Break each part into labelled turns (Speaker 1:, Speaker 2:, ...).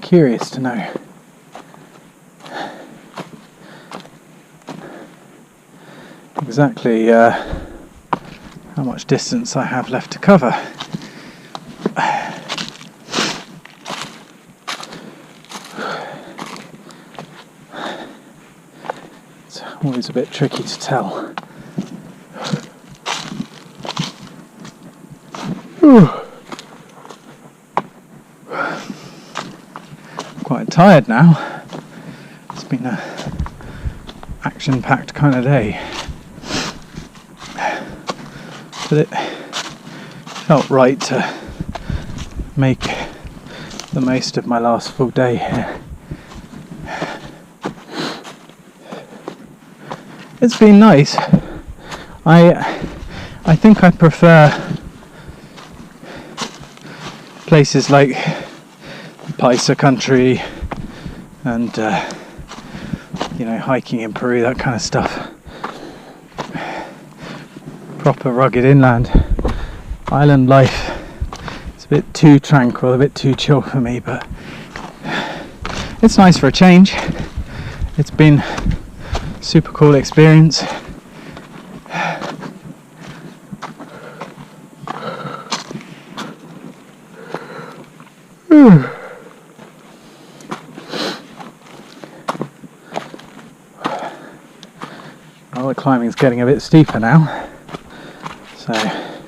Speaker 1: curious to know. Exactly how much distance I have left to cover. It's always a bit tricky to tell. Quite tired now. It's been a action-packed kind of day. But it felt right to make the most of my last full day here. It's been nice. I think I prefer places like Paisa country and hiking in Peru, that kind of stuff. Proper rugged inland. Island life, it's a bit too tranquil, a bit too chill for me, but it's nice for a change. It's been a super cool experience. Well, the climbing's getting a bit steeper now, so I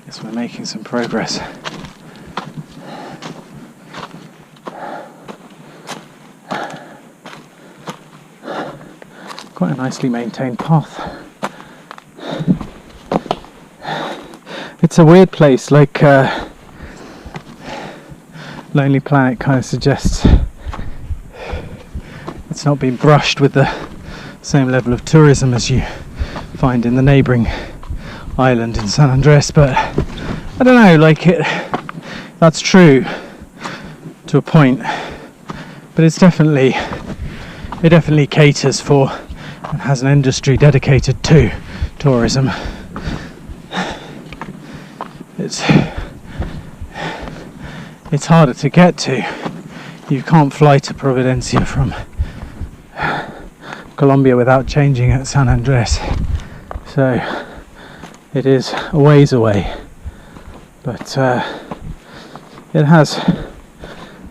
Speaker 1: guess we're making some progress. Quite a nicely maintained path. It's a weird place, like Lonely Planet kind of suggests. It's not been brushed with the same level of tourism as you find in the neighbouring island in San Andres, but I don't know, that's true to a point, but it definitely caters for and has an industry dedicated to tourism. It's harder to get to. You can't fly to Providencia from Colombia without changing at San Andres, so it is a ways away, but it has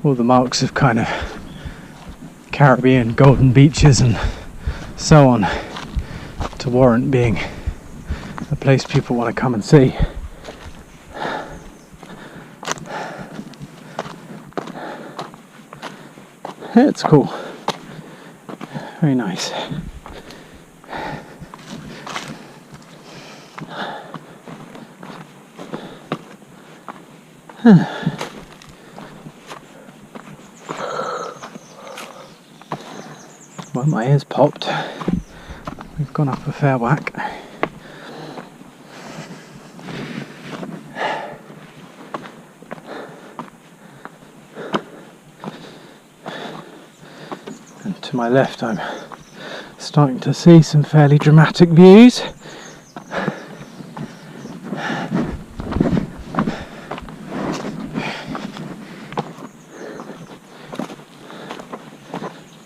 Speaker 1: all the marks of kind of Caribbean golden beaches and so on to warrant being a place people want to come and see. It's cool. Very nice. Well, my ears popped. We've gone up a fair whack. And to my left I'm starting to see some fairly dramatic views.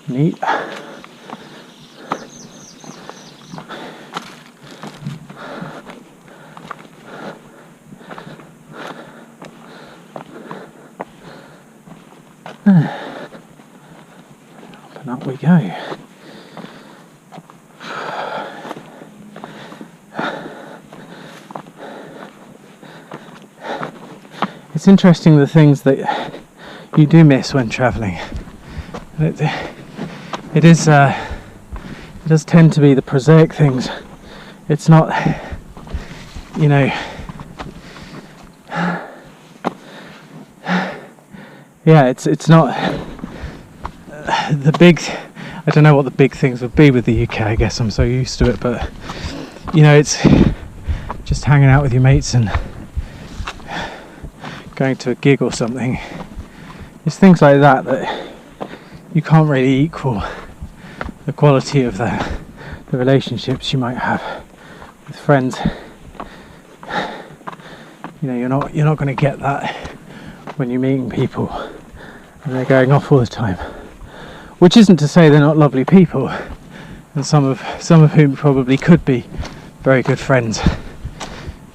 Speaker 1: Neat. Up and up we go. It's interesting the things that you do miss when travelling. It does tend to be the prosaic things. It's not, it's not the big, I don't know what the big things would be with the UK, I guess I'm so used to it, but it's just hanging out with your mates and going to a gig or something. It's things like that you can't really equal the quality of the relationships you might have with friends. You know, you're not going to get that when you're meeting people and they're going off all the time. Which isn't to say they're not lovely people, and some of whom probably could be very good friends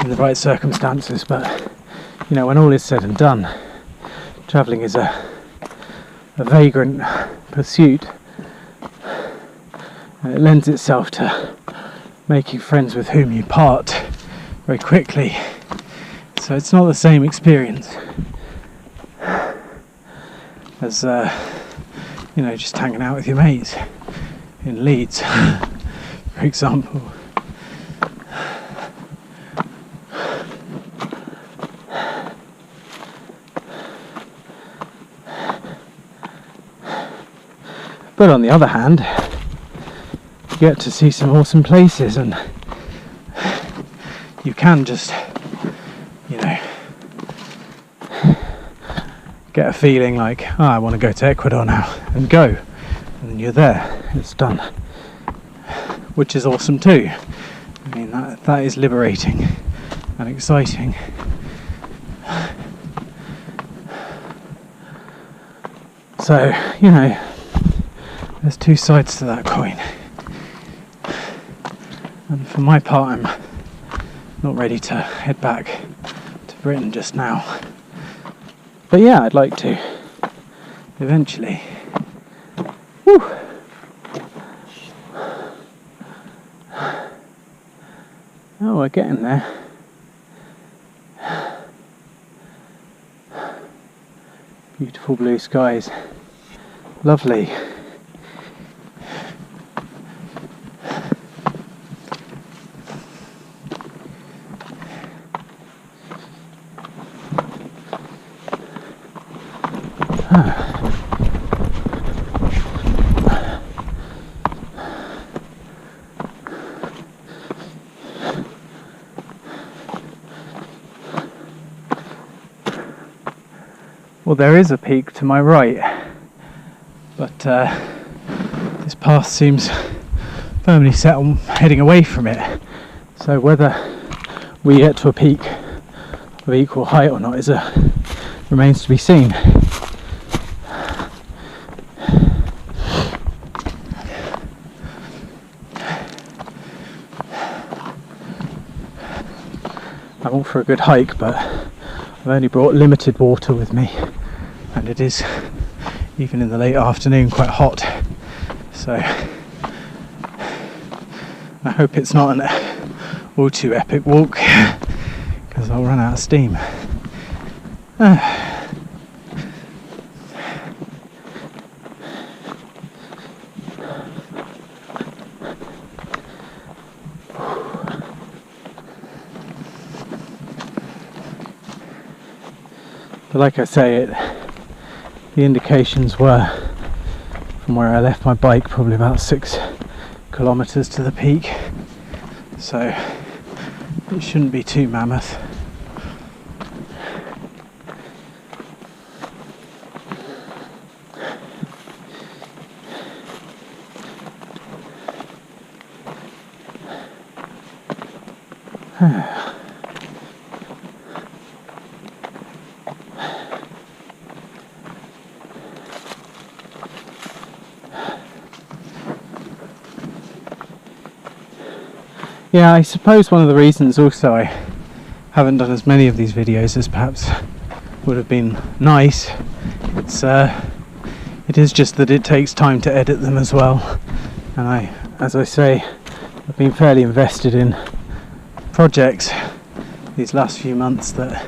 Speaker 1: in the right circumstances. But you know, when all is said and done, travelling is a vagrant pursuit, and it lends itself to making friends with whom you part very quickly. So it's not the same experience as you know, just hanging out with your mates in Leeds, for example. But on the other hand, you get to see some awesome places, and you can just, you know, get a feeling like, oh, I want to go to Ecuador now, and go, and then you're there, it's done, which is awesome too. I mean, that is liberating and exciting. So, you know, there's two sides to that coin, and for my part, I'm not ready to head back to Britain just now. But yeah, I'd like to eventually. Woo. Oh, we're getting there. Beautiful blue skies. Lovely. Well, there is a peak to my right, but this path seems firmly set on heading away from it. So whether we get to a peak of equal height or not remains to be seen. I'm all for a good hike, but I've only brought limited water with me, and it is, even in the late afternoon, quite hot. So I hope it's not an all too epic walk, because I'll run out of steam. But like I say, the indications were, from where I left my bike, probably about 6 kilometres to the peak, so it shouldn't be too mammoth. Yeah, I suppose one of the reasons also I haven't done as many of these videos as perhaps would have been nice, it is just that it takes time to edit them as well, and as I say, I've been fairly invested in projects these last few months that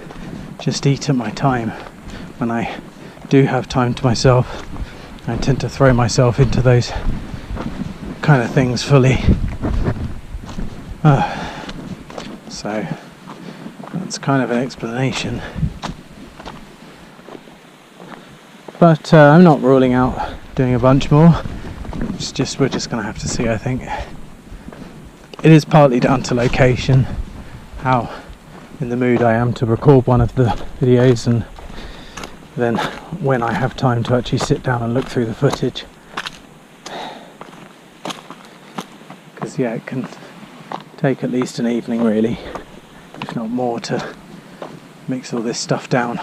Speaker 1: just eat at my time. When I do have time to myself, I tend to throw myself into those kind of things fully. So that's kind of an explanation, but I'm not ruling out doing a bunch more. We're just going to have to see, I think. It is partly down to location, how in the mood I am to record one of the videos, and then when I have time to actually sit down and look through the footage, because yeah, it can take at least an evening really, if not more, to mix all this stuff down.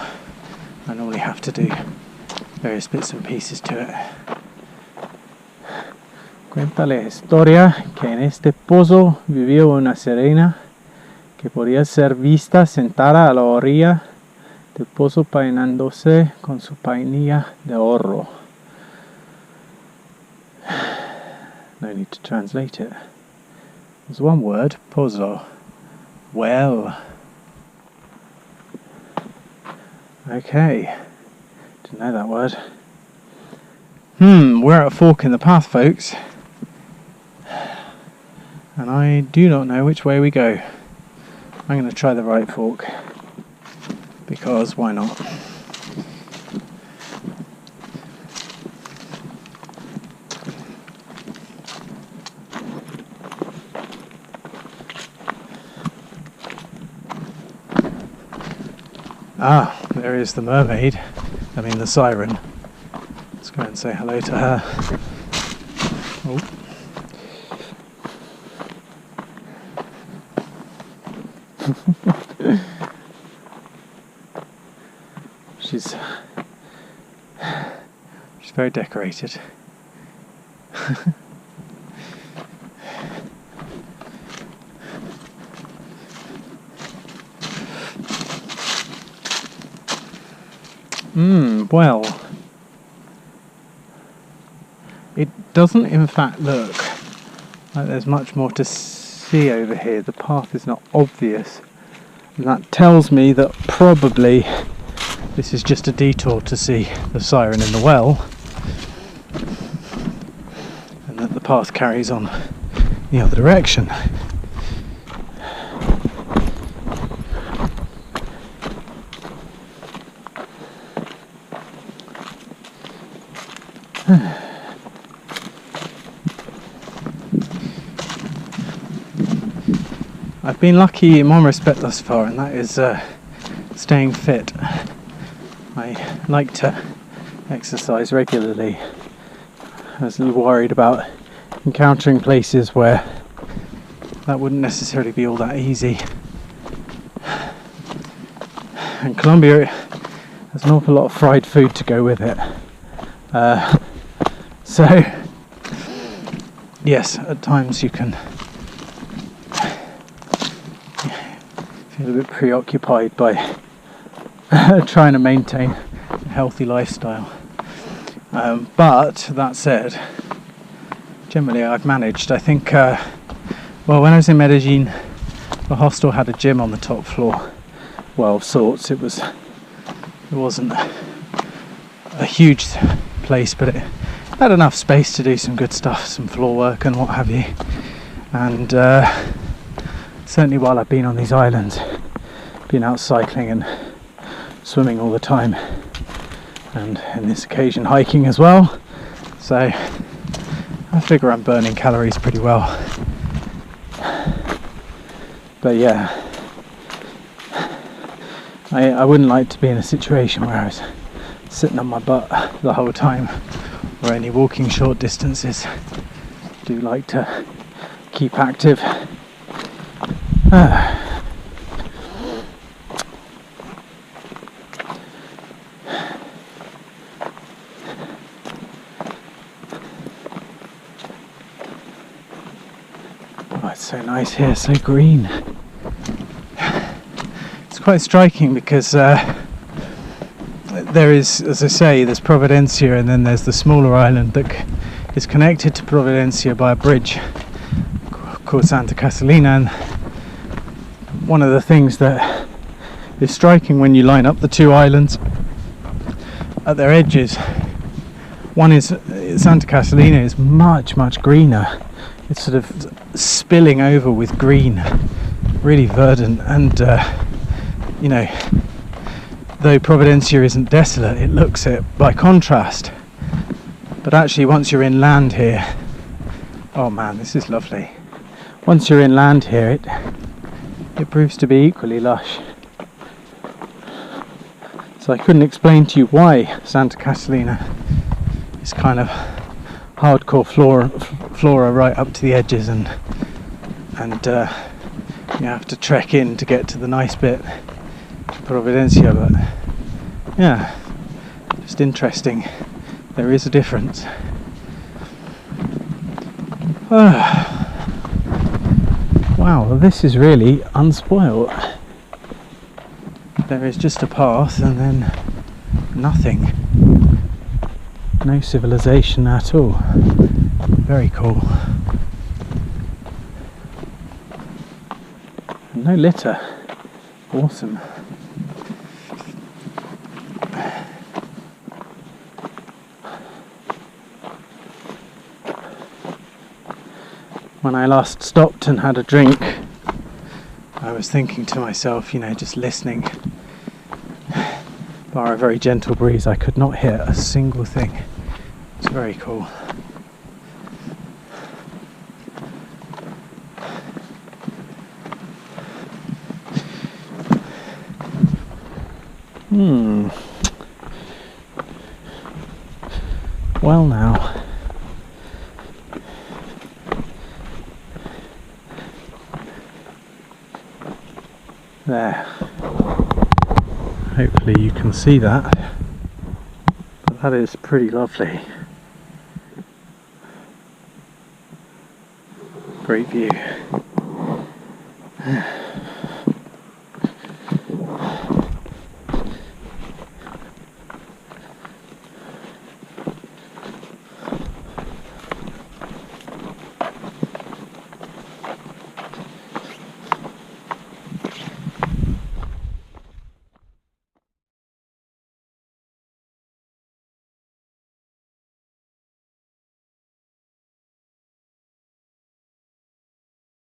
Speaker 1: I normally have to do various bits and pieces to it. Cuenta la historia que en este pozo vivió una sirena que podía ser vista sentada a la orilla del pozo peinándose con su painilla de oro. No need to translate it. There's one word, pozo. Well. Okay. Didn't know that word. We're at a fork in the path, folks. And I do not know which way we go. I'm going to try the right fork. Because why not? Ah, there is the mermaid. I mean the siren. Let's go and say hello to her. Oh. She's very decorated. Well, it doesn't in fact look like there's much more to see over here. The path is not obvious, and that tells me that probably this is just a detour to see the siren in the well, and that the path carries on the other direction. I've been lucky in one respect thus far, and that is staying fit. I like to exercise regularly. I was a little worried about encountering places where that wouldn't necessarily be all that easy. And Colombia has an awful lot of fried food to go with it. So, yes, at times you can feel a bit preoccupied by trying to maintain a healthy lifestyle. But that said, generally I've managed. I think, well, when I was in Medellin, the hostel had a gym on the top floor. Well, of sorts. It wasn't a huge place, but it had enough space to do some good stuff, some floor work and what have you. And certainly while I've been on these islands, been out cycling and swimming all the time, and in this occasion hiking as well, so I figure I'm burning calories pretty well. But yeah, I wouldn't like to be in a situation where I was sitting on my butt the whole time, or only walking short distances. Do like to keep active. Oh, it's so nice here, so green. It's quite striking because there is, as I say, there's Providencia, and then there's the smaller island that is connected to Providencia by a bridge called Santa Catalina. And one of the things that is striking when you line up the two islands at their edges, one is Santa Catalina is much greener. It's sort of spilling over with green, really verdant, and you know, though Providencia isn't desolate, it looks it by contrast. But actually, once you're inland here, oh man, this is lovely. Once you're inland here, it proves to be equally lush. So I couldn't explain to you why Santa Catalina is kind of hardcore flora right up to the edges, and you have to trek in to get to the nice bit. Providencia, but yeah, just interesting. There is a difference. Wow, this is really unspoilt. There is just a path and then nothing. No civilization at all. Very cool. And no litter. Awesome. When I last stopped and had a drink, I was thinking to myself, you know, just listening. Bar a very gentle breeze, I could not hear a single thing. It's very cool. Well now. There. Hopefully you can see that. But that is pretty lovely. Great view.